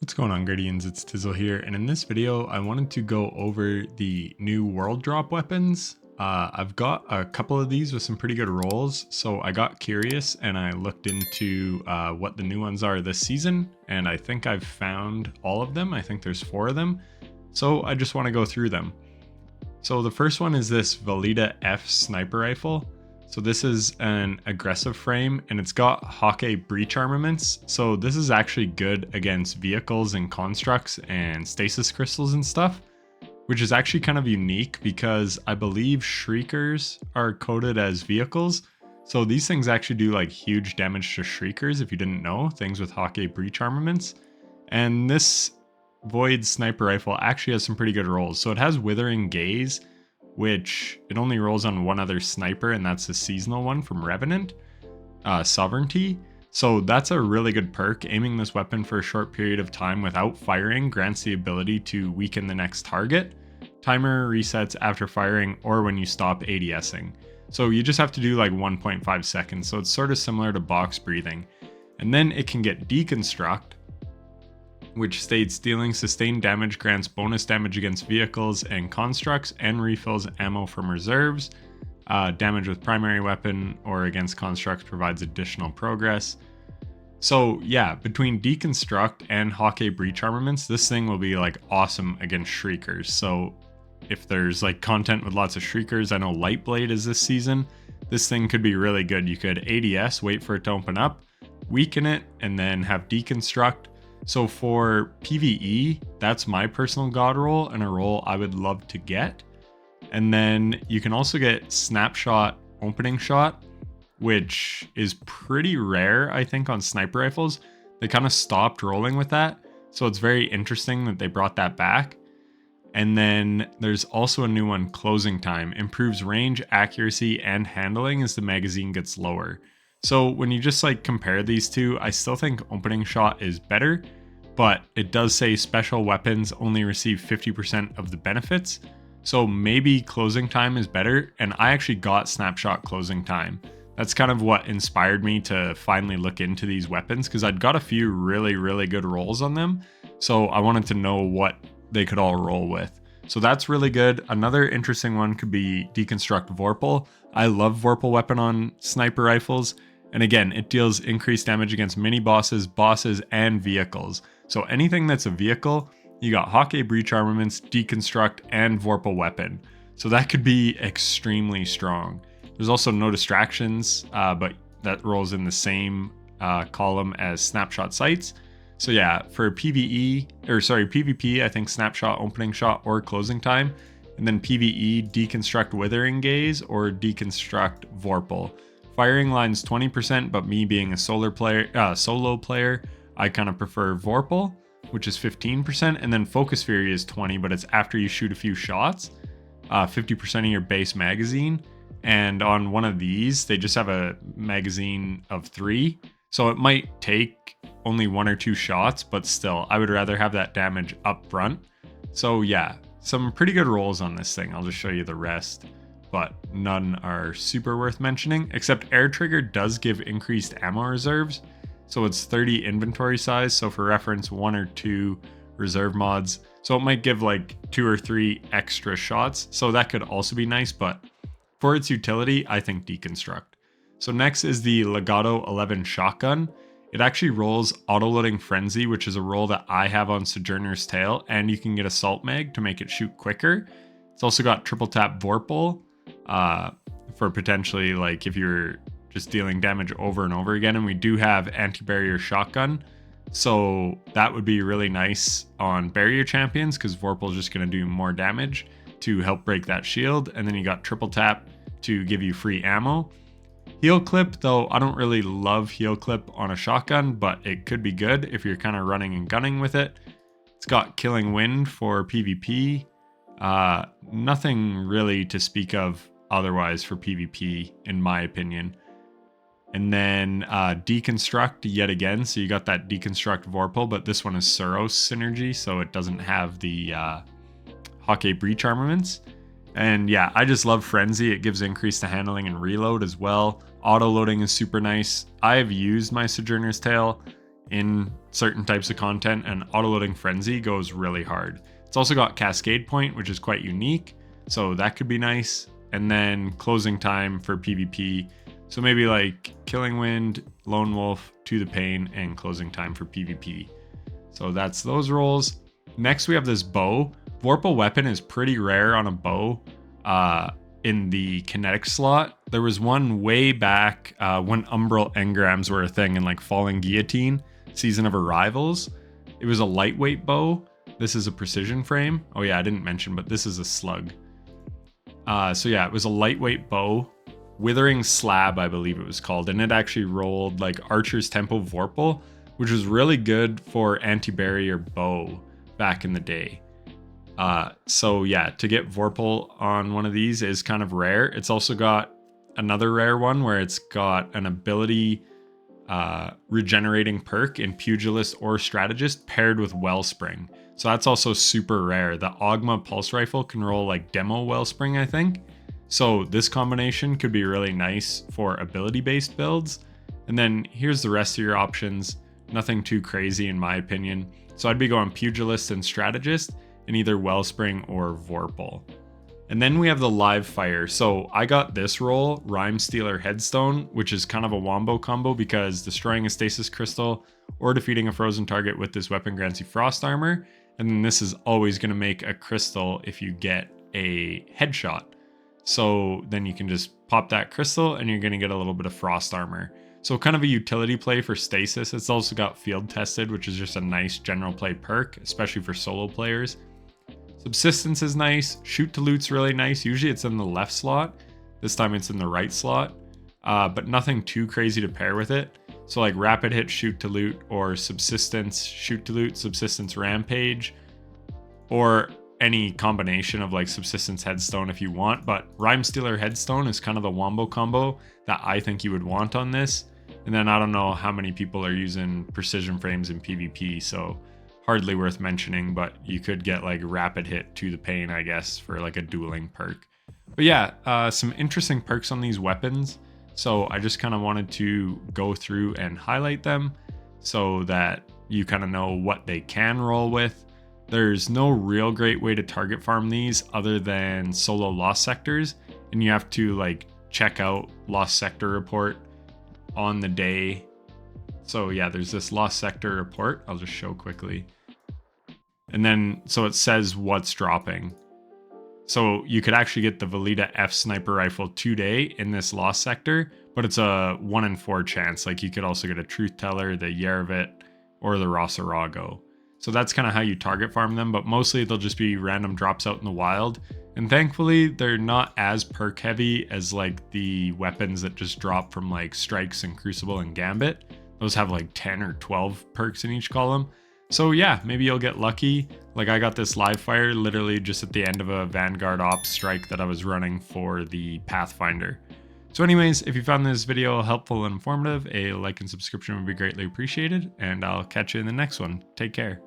What's going on, Guardians? It's Tizzle here, and in this video, I wanted to go over the new world drop weapons. I've got a couple of these with some pretty good rolls, so I got curious and I looked into what the new ones are this season, and I think I've found all of them. I think there's 4 of them, so I just want to go through them. So the first one is this Valkyrie F sniper rifle. So this is an aggressive frame and it's got Hawkeye breach armaments. So this is actually good against vehicles and constructs and stasis crystals and stuff, which is actually kind of unique because I believe shriekers are coded as vehicles. So these things actually do like huge damage to shriekers if you didn't know, things with Hawkeye breach armaments. And this Void sniper rifle actually has some pretty good rolls. So it has Withering Gaze, which it only rolls on one other sniper, and that's the seasonal one from Revenant, Sovereignty. So that's a really good perk. Aiming this weapon for a short period of time without firing grants the ability to weaken the next target. Timer resets after firing or when you stop ADSing. So you just have to do like 1.5 seconds. So it's sort of similar to box breathing. And then it can get Deconstruct, which states dealing sustained damage grants bonus damage against vehicles and constructs and refills ammo from reserves. Damage with primary weapon or against constructs provides additional progress. So yeah, between Deconstruct and Hawkeye breach armaments, this thing will be like awesome against shriekers. So if there's like content with lots of shriekers, I know Lightblade is this season, this thing could be really good. You could ADS, wait for it to open up, weaken it, and then have Deconstruct. So for PvE, that's my personal god roll and a roll I would love to get. And then you can also get Snapshot Opening Shot, which is pretty rare, I think, on sniper rifles. They kind of stopped rolling with that. So it's very interesting that they brought that back. And then there's also a new one, Closing Time. Improves range, accuracy, and handling as the magazine gets lower. So when you just like compare these two, I still think Opening Shot is better, but it does say special weapons only receive 50% of the benefits. So maybe Closing Time is better, and I actually got Snapshot Closing Time. That's kind of what inspired me to finally look into these weapons, because I'd got a few really good rolls on them. So I wanted to know what they could all roll with. So that's really good. Another interesting one could be Deconstruct Vorpal. I love Vorpal weapon on sniper rifles. And again, it deals increased damage against mini bosses, and vehicles. So anything that's a vehicle, you got Hawkeye breach armaments, Deconstruct, and Vorpal weapon. So that could be extremely strong. There's also no distractions, but that rolls in the same column as Snapshot Sights. So yeah, for PvP, I think Snapshot Opening Shot or Closing Time. And then PvE, Deconstruct Withering Gaze or Deconstruct Vorpal. Firing line's 20%, but me being a solo player, I kind of prefer Vorpal, which is 15%, and then Focus Fury is 20, but it's after you shoot a few shots, 50% of your base magazine. And on one of these, they just have a magazine of 3, so it might take only 1 or 2 shots, but still, I would rather have that damage up front. So yeah, some pretty good rolls on this thing. I'll just show you the rest, but none are super worth mentioning, except Air Trigger does give increased ammo reserves. So it's 30 inventory size. So for reference, 1 or 2 reserve mods. So it might give like 2 or 3 extra shots. So that could also be nice, but for its utility, I think Deconstruct. So next is the Legato 11 shotgun. It actually rolls Autoloading Frenzy, which is a roll that I have on Sojourner's Tale, and you can get Assault Mag to make it shoot quicker. It's also got Triple Tap Vorpal for potentially like if you're just dealing damage over and over again, and we do have Anti-Barrier Shotgun. So that would be really nice on barrier champions because Vorpal is just going to do more damage to help break that shield. And then you got Triple Tap to give you free ammo. Heal Clip, though, I don't really love Heal Clip on a shotgun, but it could be good if you're kind of running and gunning with it. It's got Killing Wind for PvP. Nothing really to speak of otherwise for PvP, in my opinion. And then Deconstruct yet again. So you got that Deconstruct Vorpal, but this one is Suros synergy, so it doesn't have the Hawkeye breach armaments. And yeah, I just love Frenzy. It gives increase to handling and reload as well. Auto loading is super nice. I have used my Sojourner's Tale in certain types of content, and autoloading frenzy goes really hard. It's also got cascade point, which is quite unique, so that could be nice. And then closing time for PvP. So maybe like Killing Wind, Lone Wolf, To the Pain, and closing time for PvP. So that's those rolls. Next we have this bow. Vorpal weapon is pretty rare on a bow in the kinetic slot. There was one way back when Umbral Engrams were a thing in like Falling Guillotine, Season of Arrivals. It was a lightweight bow. This is a precision frame. Oh yeah, I didn't mention, but this is a slug. So yeah, it was a lightweight bow. Withering Slab, I believe it was called, and it actually rolled like Archer's Tempo Vorpal, which was really good for anti-barrier bow back in the day. So yeah, to get Vorpal on one of these is kind of rare. It's also got another rare one where it's got an ability regenerating perk in Pugilist or Strategist paired with Wellspring. So that's also super rare. The Ogma Pulse Rifle can roll like Demo Wellspring, I think. So this combination could be really nice for ability-based builds. And then here's the rest of your options. Nothing too crazy in my opinion. So I'd be going Pugilist and Strategist in either Wellspring or Vorpal. And then we have the Live Fire. So I got this roll, Rhyme Stealer Headstone, which is kind of a wombo combo because destroying a stasis crystal or defeating a frozen target with this weapon grants you frost armor. And then this is always going to make a crystal if you get a headshot. So then you can just pop that crystal and you're going to get a little bit of frost armor. So kind of a utility play for stasis. It's also got field tested, which is just a nice general play perk, especially for solo players. Subsistence is nice. Shoot to loot's really nice. Usually it's in the left slot. This time it's in the right slot, but nothing too crazy to pair with it. So like rapid hit shoot to loot, or subsistence shoot to loot, subsistence rampage, or any combination of like subsistence headstone if you want. But Rhyme Stealer Headstone is kind of the wombo combo that I think you would want on this. And then I don't know how many people are using precision frames in PvP, so hardly worth mentioning, but you could get like rapid hit To the Pain, I guess, for like a dueling perk. But yeah, some interesting perks on these weapons. So I just kind of wanted to go through and highlight them so that you kind of know what they can roll with. There's no real great way to target farm these other than solo lost sectors, and you have to like check out lost sector report on the day. So yeah, there's this lost sector report. I'll just show quickly. And then, so it says what's dropping. So you could actually get the Valkyrie F sniper rifle today in this lost sector, but it's a 1 in 4 chance. Like you could also get a Truth Teller, the Yeravit, or the Rosarago. So that's kind of how you target farm them, but mostly they'll just be random drops out in the wild. And thankfully, they're not as perk heavy as like the weapons that just drop from like Strikes and Crucible and Gambit. Those have like 10 or 12 perks in each column. So yeah, maybe you'll get lucky. Like I got this Live Fire literally just at the end of a Vanguard Ops strike that I was running for the Pathfinder. So anyways, if you found this video helpful and informative, a like and subscription would be greatly appreciated, and I'll catch you in the next one. Take care.